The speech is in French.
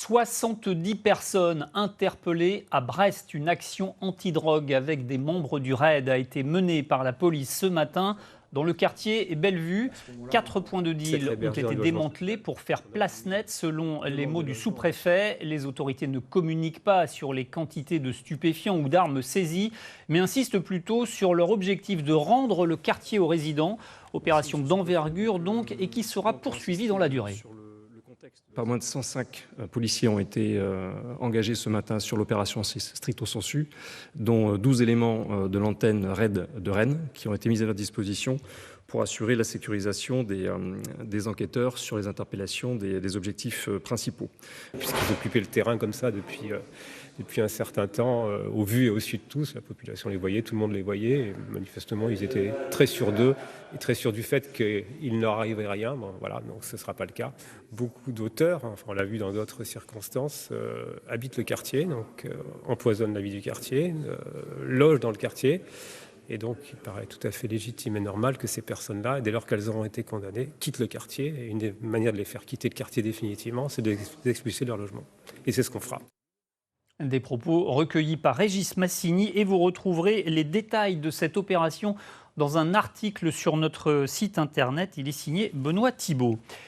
70 personnes interpellées à Brest. Une action antidrogue avec des membres du RAID a été menée par la police ce matin dans le quartier Bellevue. 4 points de deal ont été démantelés pour faire place nette. Selon les mots du sous-préfet, les autorités ne communiquent pas sur les quantités de stupéfiants ou d'armes saisies, mais insistent plutôt sur leur objectif de rendre le quartier aux résidents. Opération d'envergure donc et qui sera poursuivie dans la durée. Pas moins de 105 policiers ont été engagés ce matin sur l'opération stricto sensu, dont 12 éléments de l'antenne RAID de Rennes qui ont été mis à leur disposition pour assurer la sécurisation des enquêteurs sur les interpellations des objectifs principaux. Puisqu'ils occupaient le terrain comme ça depuis un certain temps, au vu et au su de tous, la population les voyait, tout le monde les voyait, et manifestement ils étaient très sûrs d'eux et très sûrs du fait qu'il ne leur arriverait rien. Bon, voilà, donc ce ne sera pas le cas. Beaucoup d'auteurs, enfin, on l'a vu dans d'autres circonstances, habitent le quartier, donc empoisonnent la vie du quartier, logent dans le quartier. Et donc, il paraît tout à fait légitime et normal que ces personnes-là, dès lors qu'elles auront été condamnées, quittent le quartier. Et une des manières de les faire quitter le quartier définitivement, c'est d'expulser leur logement. Et c'est ce qu'on fera. Des propos recueillis par Régis Massini et vous retrouverez les détails de cette opération dans un article sur notre site internet. Il est signé Benoît Thibault.